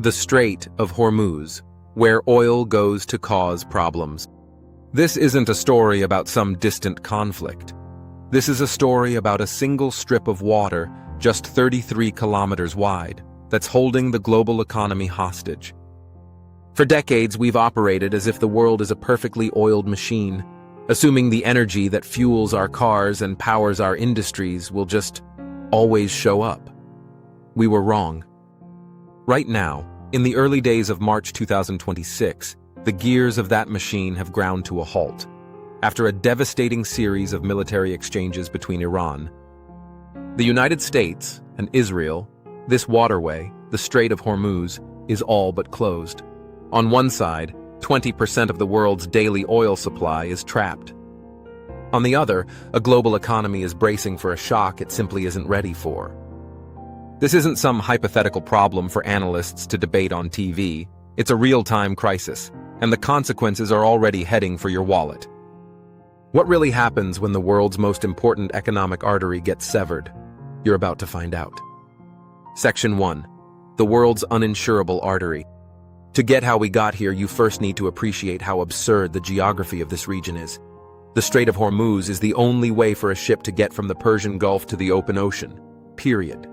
The Strait of Hormuz, where oil goes to cause problems. This isn't a story about some distant conflict. This is a story about a single strip of water just 33 kilometers wide that's holding the global economy hostage. For decades, we've operated as if the world is a perfectly oiled machine, assuming the energy that fuels our cars and powers our industries will just always show up. We were wrong. Right now, in the early days of March 2026, the gears of that machine have ground to a halt, after a devastating series of military exchanges between Iran, the United States, and Israel. This waterway, the Strait of Hormuz, is all but closed. On one side, 20% of the world's daily oil supply is trapped. On the other, a global economy is bracing for a shock it simply isn't ready for. This isn't some hypothetical problem for analysts to debate on TV. It's a real-time crisis, and the consequences are already heading for your wallet. What really happens when the world's most important economic artery gets severed? You're about to find out. Section 1. The world's uninsurable artery. To get how we got here, you first need to appreciate how absurd the geography of this region is. The Strait of Hormuz is the only way for a ship to get from the Persian Gulf to the open ocean. Period.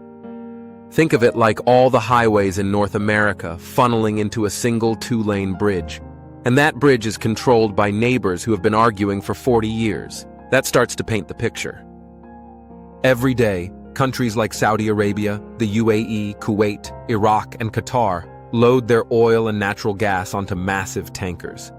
Think of it like all the highways in North America funneling into a single two-lane bridge. And that bridge is controlled by neighbors who have been arguing for 40 years. That starts to paint the picture. Every day, countries like Saudi Arabia, the UAE, Kuwait, Iraq, and Qatar load their oil and natural gas onto massive tankers.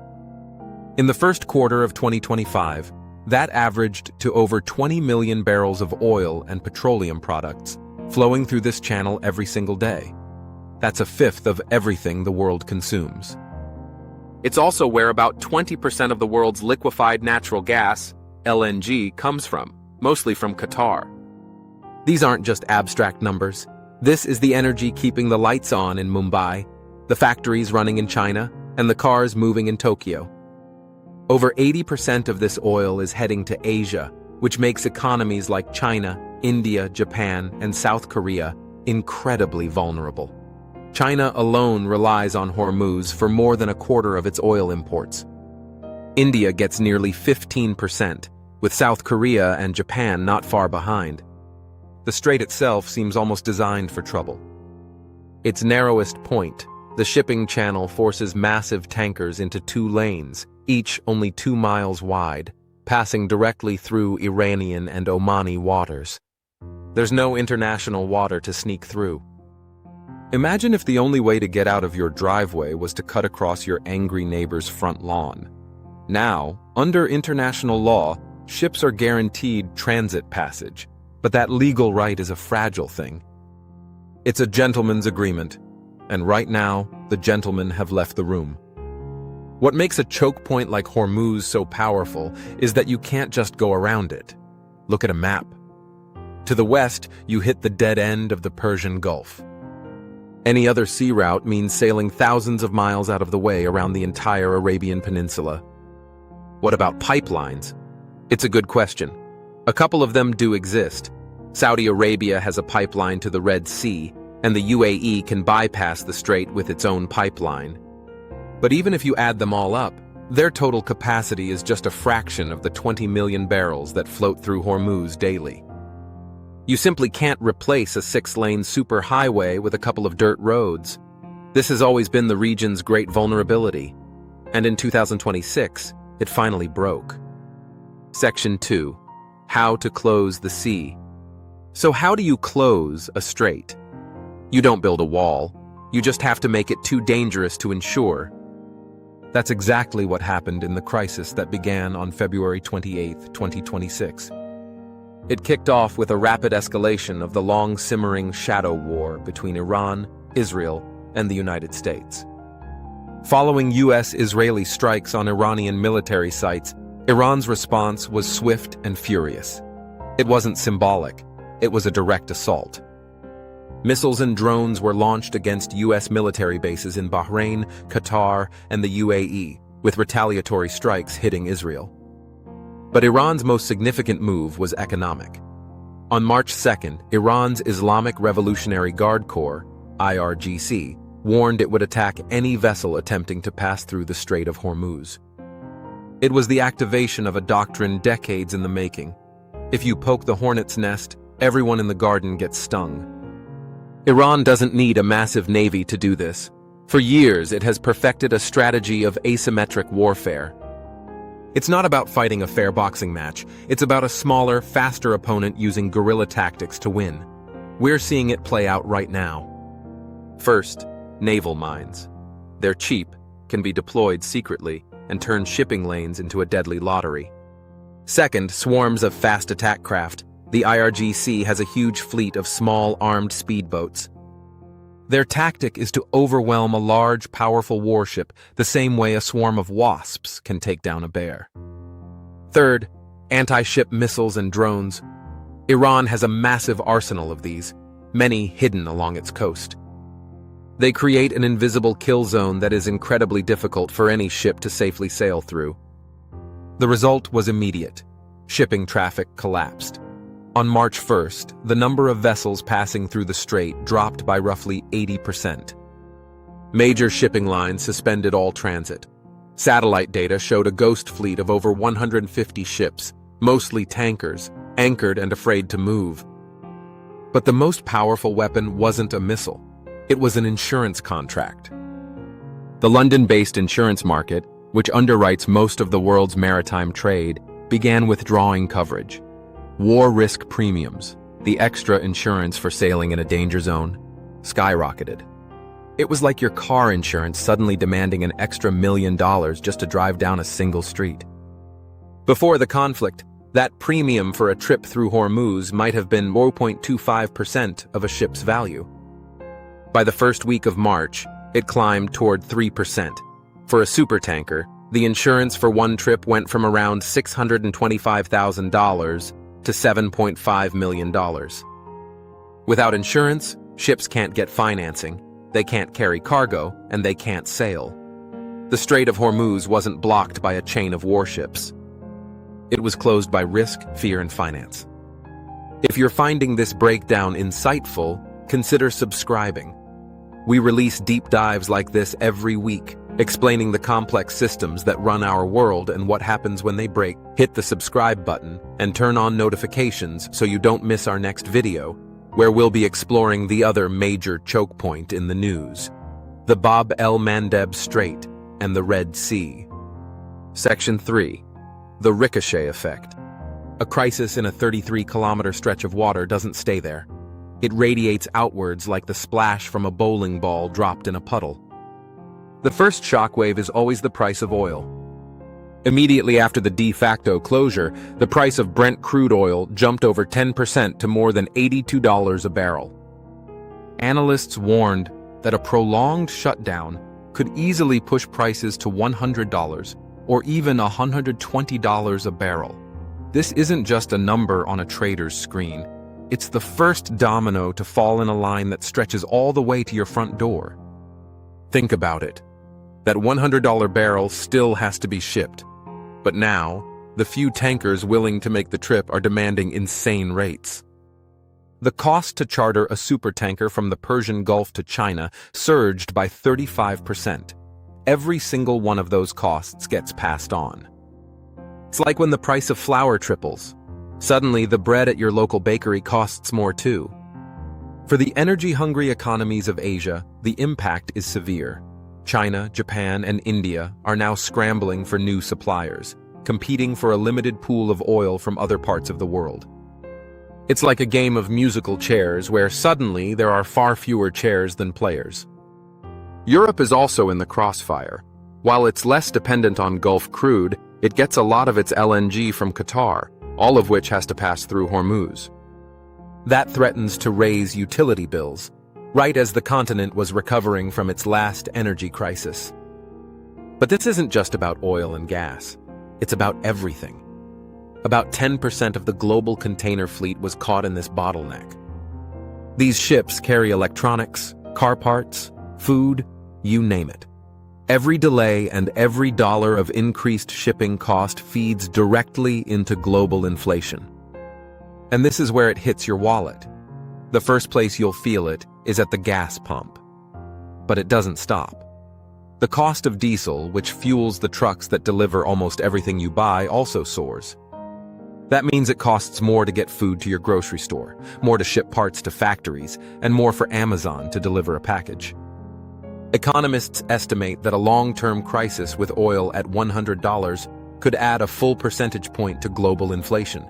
In the first quarter of 2025, that averaged to over 20 million barrels of oil and petroleum products flowing through this channel every single day. That's a fifth of everything the world consumes. It's also where about 20% of the world's liquefied natural gas, LNG, comes from, mostly from Qatar. These aren't just abstract numbers. This is the energy keeping the lights on in Mumbai, the factories running in China, and the cars moving in Tokyo. Over 80% of this oil is heading to Asia, which makes economies like China, India, Japan, and South Korea incredibly vulnerable. China alone relies on Hormuz for more than a quarter of its oil imports. India gets nearly 15%, with South Korea and Japan not far behind. The strait itself seems almost designed for trouble. Its narrowest point, the shipping channel, forces massive tankers into two lanes, each only 2 miles wide, passing directly through Iranian and Omani waters. There's no international water to sneak through. Imagine if the only way to get out of your driveway was to cut across your angry neighbor's front lawn. Now, under international law, ships are guaranteed transit passage, but that legal right is a fragile thing. It's a gentleman's agreement, and right now, the gentlemen have left the room. What makes a choke point like Hormuz so powerful is that you can't just go around it. Look at a map. To the west, you hit the dead end of the Persian Gulf. Any other sea route means sailing thousands of miles out of the way around the entire Arabian Peninsula. What about pipelines? It's a good question. A couple of them do exist. Saudi Arabia has a pipeline to the Red Sea, and the UAE can bypass the strait with its own pipeline. But even if you add them all up, their total capacity is just a fraction of the 20 million barrels that float through Hormuz daily. You simply can't replace a 6-lane superhighway with a couple of dirt roads. This has always been the region's great vulnerability, and in 2026, it finally broke. Section 2. How to close the sea. So how do you close a strait? You don't build a wall. You just have to make it too dangerous to insure. That's exactly what happened in the crisis that began on February 28, 2026. It kicked off with a rapid escalation of the long-simmering shadow war between Iran, Israel, and the United States. Following U.S.-Israeli strikes on Iranian military sites, Iran's response was swift and furious. It wasn't symbolic, it was a direct assault. Missiles and drones were launched against U.S. military bases in Bahrain, Qatar, and the UAE, with retaliatory strikes hitting Israel. But Iran's most significant move was economic. On March 2nd, Iran's Islamic Revolutionary Guard Corps, IRGC, warned it would attack any vessel attempting to pass through the Strait of Hormuz. It was the activation of a doctrine decades in the making. If you poke the hornet's nest, everyone in the garden gets stung. Iran doesn't need a massive navy to do this. For years, it has perfected a strategy of asymmetric warfare. It's not about fighting a fair boxing match. It's about a smaller, faster opponent using guerrilla tactics to win. We're seeing it play out right now. First, naval mines. They're cheap, can be deployed secretly, and turn shipping lanes into a deadly lottery. Second, swarms of fast attack craft. The IRGC has a huge fleet of small, armed speedboats. Their tactic is to overwhelm a large, powerful warship the same way a swarm of wasps can take down a bear. Third, anti-ship missiles and drones. Iran has a massive arsenal of these, many hidden along its coast. They create an invisible kill zone that is incredibly difficult for any ship to safely sail through. The result was immediate. Shipping traffic collapsed. On March 1st, the number of vessels passing through the strait dropped by roughly 80%. Major shipping lines suspended all transit. Satellite data showed a ghost fleet of over 150 ships, mostly tankers, anchored and afraid to move. But the most powerful weapon wasn't a missile. It was an insurance contract. The London-based insurance market, which underwrites most of the world's maritime trade, began withdrawing coverage. War risk premiums, the extra insurance for sailing in a danger zone, skyrocketed. It was like your car insurance suddenly demanding an extra $1 million just to drive down a single street. Before the conflict, that premium for a trip through Hormuz might have been 0.25% of a ship's value. By the first week of March, it climbed toward 3%. For a supertanker, the insurance for one trip went from around $625,000 to $7.5 million. Without insurance, ships can't get financing, they can't carry cargo, and they can't sail. The Strait of Hormuz wasn't blocked by a chain of warships. It was closed by risk, fear, and finance. If you're finding this breakdown insightful, consider subscribing. We release deep dives like this every week, explaining the complex systems that run our world and what happens when they break. Hit the subscribe button and turn on notifications so you don't miss our next video, where we'll be exploring the other major choke point in the news, the Bab el-Mandeb Strait and the Red Sea. Section 3. The ricochet effect. A crisis in a 33-kilometer stretch of water doesn't stay there. It radiates outwards like the splash from a bowling ball dropped in a puddle. The first shockwave is always the price of oil. Immediately after the de facto closure, the price of Brent crude oil jumped over 10% to more than $82 a barrel. Analysts warned that a prolonged shutdown could easily push prices to $100 or even $120 a barrel. This isn't just a number on a trader's screen. It's the first domino to fall in a line that stretches all the way to your front door. Think about it. That $100 barrel still has to be shipped. But now, the few tankers willing to make the trip are demanding insane rates. The cost to charter a supertanker from the Persian Gulf to China surged by 35%. Every single one of those costs gets passed on. It's like when the price of flour triples. Suddenly, the bread at your local bakery costs more too. For the energy-hungry economies of Asia, the impact is severe. China, Japan, and India are now scrambling for new suppliers, competing for a limited pool of oil from other parts of the world. It's like a game of musical chairs where suddenly there are far fewer chairs than players. Europe is also in the crossfire. While it's less dependent on Gulf crude, it gets a lot of its LNG from Qatar, all of which has to pass through Hormuz. That threatens to raise utility bills, right as the continent was recovering from its last energy crisis. But this isn't just about oil and gas. It's about everything. About 10% of the global container fleet was caught in this bottleneck. These ships carry electronics, car parts, food, you name it. Every delay and every dollar of increased shipping cost feeds directly into global inflation. And this is where it hits your wallet. The first place you'll feel it is at the gas pump. But it doesn't stop. The cost of diesel, which fuels the trucks that deliver almost everything you buy, also soars. That means it costs more to get food to your grocery store, more to ship parts to factories, and more for Amazon to deliver a package. Economists estimate that a long-term crisis with oil at $100 could add a full percentage point to global inflation.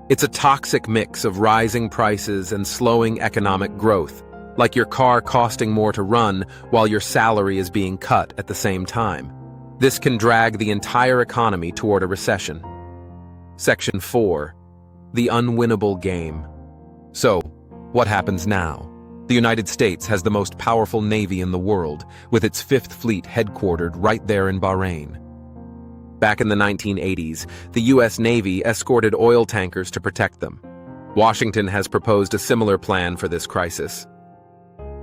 It's a toxic mix of rising prices and slowing economic growth, like your car costing more to run while your salary is being cut at the same time. This can drag the entire economy toward a recession. Section 4. The unwinnable game. So, what happens now? The United States has the most powerful navy in the world, with its Fifth Fleet headquartered right there in Bahrain. Back in the 1980s, the U.S. Navy escorted oil tankers to protect them. Washington has proposed a similar plan for this crisis.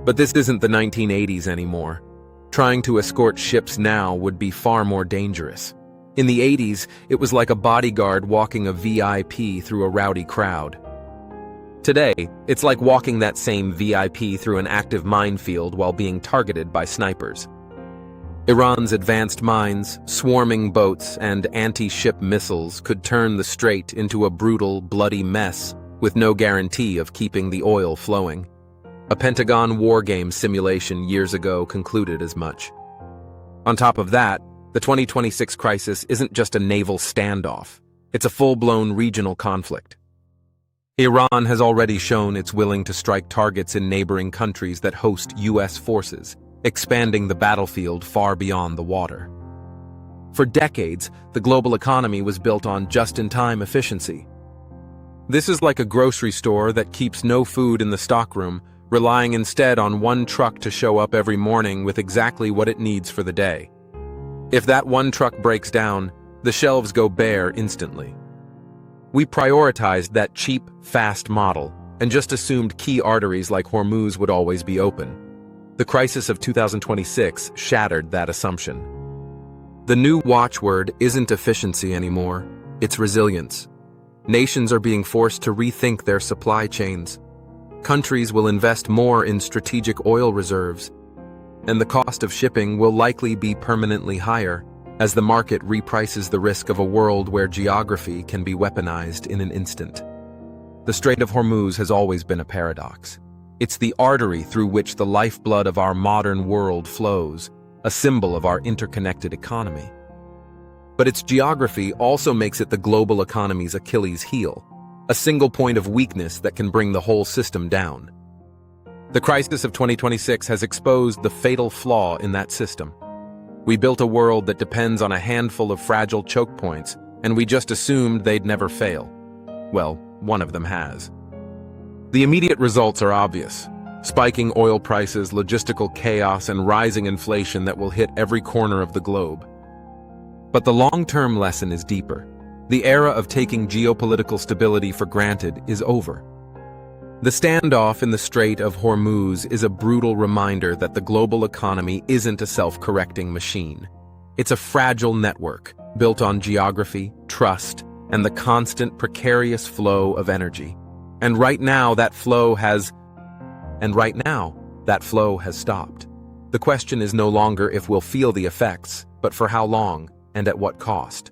But this isn't the 1980s anymore. Trying to escort ships now would be far more dangerous. In the 80s, it was like a bodyguard walking a VIP through a rowdy crowd. Today, it's like walking that same VIP through an active minefield while being targeted by snipers. Iran's advanced mines, swarming boats, and anti-ship missiles could turn the strait into a brutal, bloody mess with no guarantee of keeping the oil flowing. A Pentagon war game simulation years ago concluded as much. On top of that, the 2026 crisis isn't just a naval standoff. It's a full-blown regional conflict. Iran has already shown it's willing to strike targets in neighboring countries that host U.S. forces, expanding the battlefield far beyond the water. For decades, the global economy was built on just-in-time efficiency. This is like a grocery store that keeps no food in the stockroom, relying instead on one truck to show up every morning with exactly what it needs for the day. If that one truck breaks down, the shelves go bare instantly. We prioritized that cheap, fast model and just assumed key arteries like Hormuz would always be open. The crisis of 2026 shattered that assumption. The new watchword isn't efficiency anymore, it's resilience. Nations are being forced to rethink their supply chains. Countries will invest more in strategic oil reserves, and the cost of shipping will likely be permanently higher as the market reprices the risk of a world where geography can be weaponized in an instant. The Strait of Hormuz has always been a paradox. It's the artery through which the lifeblood of our modern world flows, a symbol of our interconnected economy. But its geography also makes it the global economy's Achilles heel, a single point of weakness that can bring the whole system down. The crisis of 2026 has exposed the fatal flaw in that system. We built a world that depends on a handful of fragile choke points, and we just assumed they'd never fail. Well, one of them has. The immediate results are obvious: spiking oil prices, logistical chaos, and rising inflation that will hit every corner of the globe. But the long-term lesson is deeper. The era of taking geopolitical stability for granted is over. The standoff in the Strait of Hormuz is a brutal reminder that the global economy isn't a self-correcting machine. It's a fragile network built on geography, trust, and the constant precarious flow of energy. And right now that flow has stopped. The question is no longer if we'll feel the effects, but for how long and at what cost.